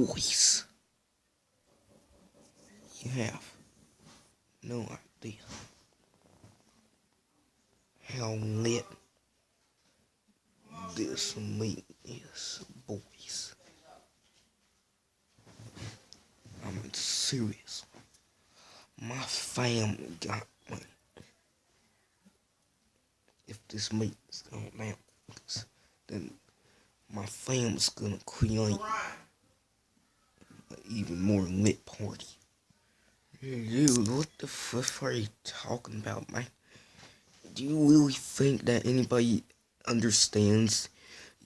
boys. You have no idea how lit this meat is, boys. I'm serious. My family got me. If this meat is going down, then my family's gonna create an even more lit party. Dude, what the fuck are you talking about, man? Do you really think that anybody understands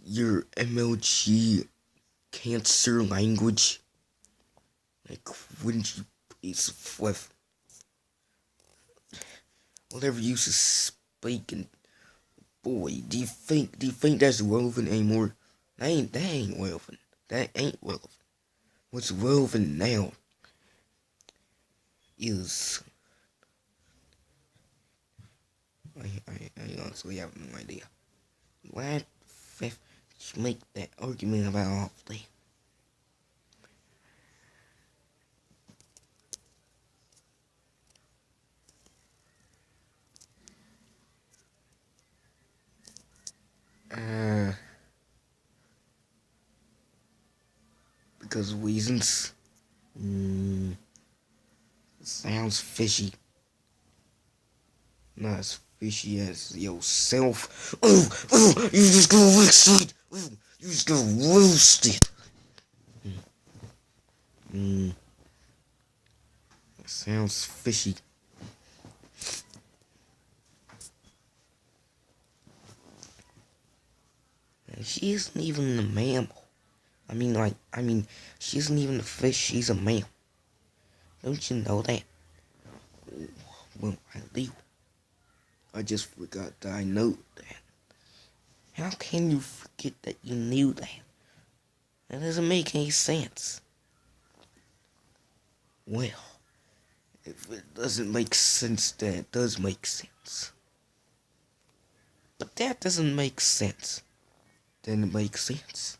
your MLG cancer language? Like, wouldn't you please flip whatever you speak? And boy, do you think that's relevant anymore? That ain't relevant. That ain't relevant. What's relevant now is I honestly have no idea. Why the you make that argument about all of that? Because reasons. Sounds fishy. Not as fishy as yourself. You just got roasted. You just got roasted. That sounds fishy. And she isn't even a mammal. She isn't even a fish, she's a mammal. Don't you know that? Well, I do. I just forgot that I know that. How can you forget that you knew that? That doesn't make any sense. Well, if it doesn't make sense, then it does make sense. But that doesn't make sense. Then it makes sense.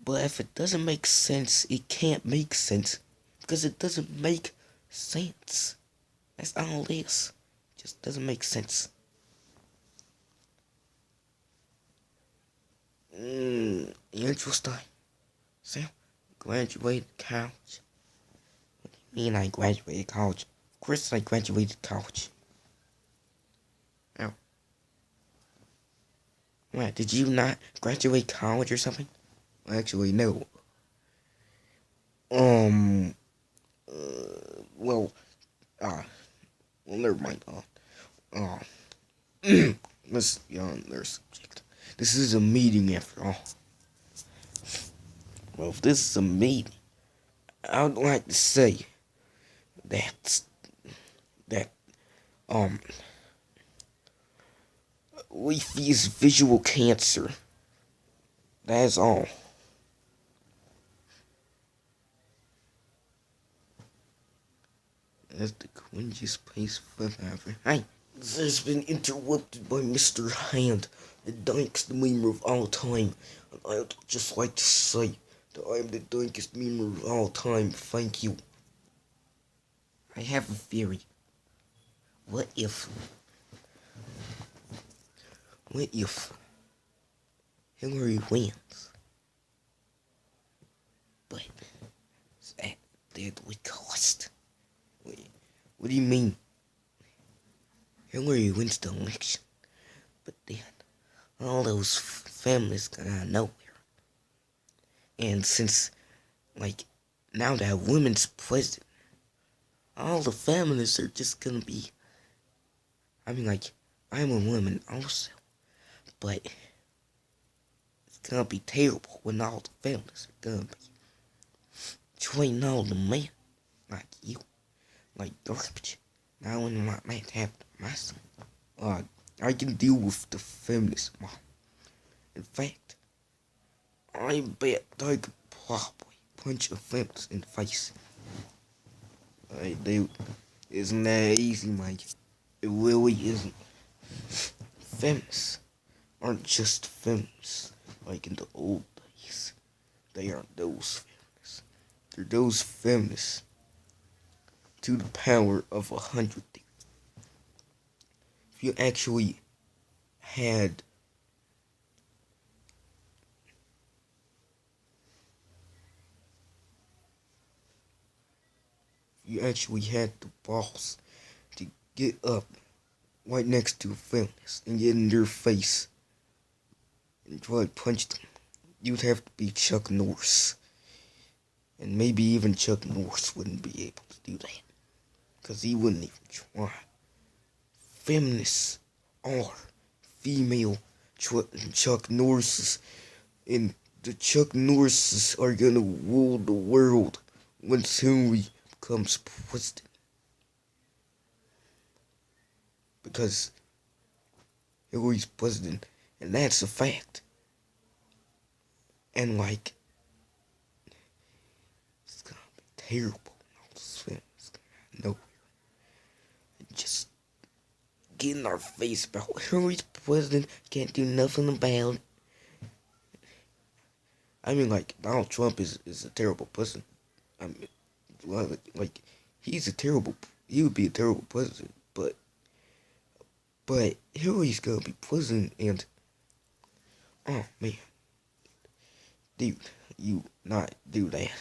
But if it doesn't make sense, it can't make sense. Because it doesn't make sense. That's all it is. It just doesn't make sense. Interesting. Sam, graduated college. What do you mean I graduated college? Of course I graduated college. Oh. What, did you not graduate college or something? Actually, no. Well, never mind. Let's be on their subject. This is a meeting after all. Well, if this is a meeting, I would like to say that, Leafy is visual cancer. That is all. That's the cringiest place forever. Hey, this has been interrupted by Mr. Hand, the dankest memer of all time. And I would just like to say that I am the dankest memer of all time. Thank you. I have a theory. What if Hillary wins? But it's at deadly cost. What do you mean? Hillary wins the election, but then all those families got out of nowhere. And since, now that a woman's president, all the families are just gonna be, I'm a woman also, but it's gonna be terrible when all the families are gonna be treating all the men like you. Like garbage. Now I wouldn't want that to happen to my son. I can deal with the feminist mom. In fact, I bet I could probably punch a feminist in the face. Hey, dude, isn't that easy, Mike? It really isn't. Feminists aren't just feminists like in the old days. They aren't those feminists. They're those feminists to the power of 100. If you actually had the balls to get up right next to a feminist and get in their face and try to punch them, you'd have to be Chuck Norris. And maybe even Chuck Norris wouldn't be able to do that, because he wouldn't even try. Feminists are female Chuck Norrises, and the Chuck Norrises are gonna rule the world once Hillary becomes president. Because Hillary's president, and that's a fact. And like, it's gonna be terrible. All this feminists gonna nowhere. Just get in our face about Hillary's president, can't do nothing about it. I mean, like, Donald Trump is a terrible person. I mean, like, he would be a terrible president, but Hillary's gonna be president, and, oh man, dude, you not do that.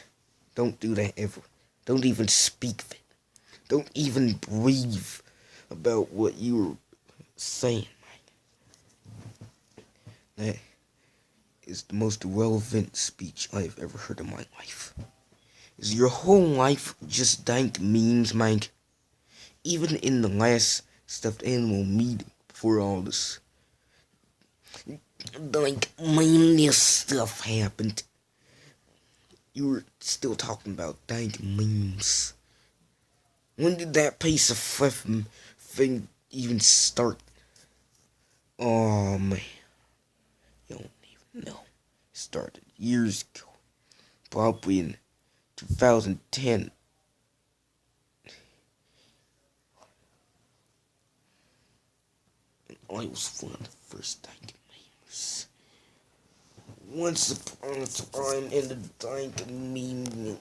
Don't do that ever. Don't even speak of it. Don't even breathe about what you were saying, man. That is the most irrelevant speech I've ever heard in my life. Is your whole life just dank memes, man? Even in the last stuffed animal meeting before all this dank meme stuff happened, you were still talking about dank memes. When did that piece of flipping thing even start? Oh man, you don't even know. It started years ago, probably in 2010. And I was one of the first dank memes. Once upon a time in the dank in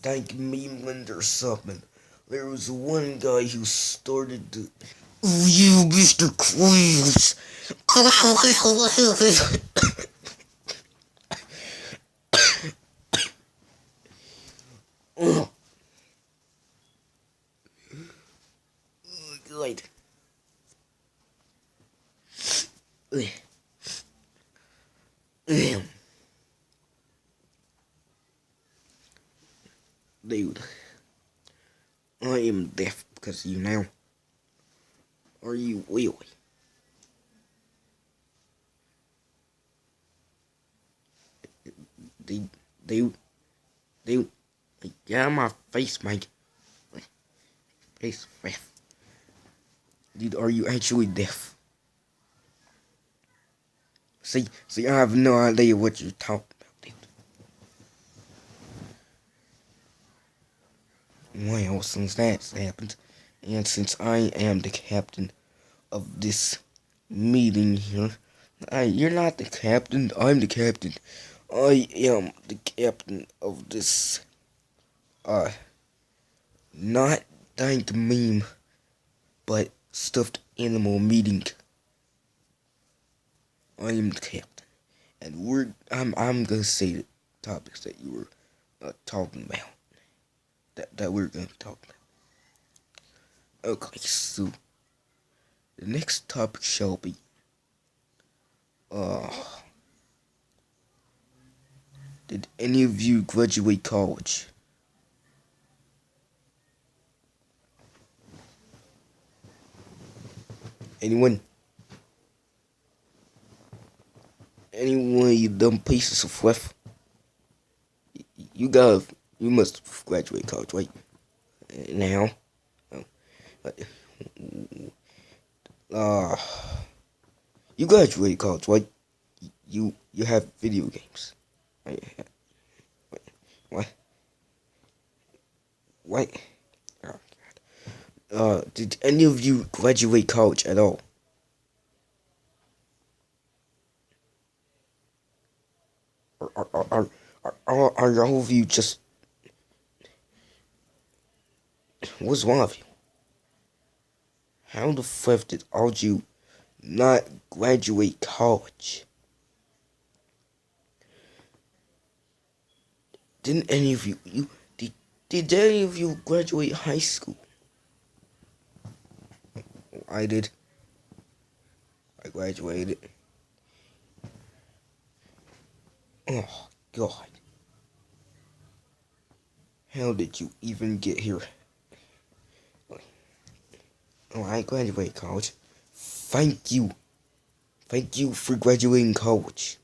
dank memeland or something, there was one guy who started to, "Oh, you, Mr. Krabs." Oh, good. Dude, I am deaf because of you now. Are you really? Dude, get out of my face, Mike. Face deaf. Dude, are you actually deaf? See, I have no idea what you're talking about, dude. Well, since that's happened, and since I am the captain of this meeting here, you're not the captain, I'm the captain. I am the captain of this, not dank meme, but stuffed animal meeting. I am the captain, and I'm gonna say the topics that you were talking about, that we're gonna be talking about. Okay, so the next topic shall be did any of you graduate college? Anyone? Anyone, you dumb pieces of fluff? You must graduate college, right? Now? You graduated college, right? You have video games. What? What? Oh, God. Did any of you graduate college at all? Are all of you just... What's wrong with you? How the fuck did all you not graduate college? Didn't any of did any of you graduate high school? I did. I graduated. Oh, God. How did you even get here? Oh, I graduated college. Thank you. Thank you for graduating college.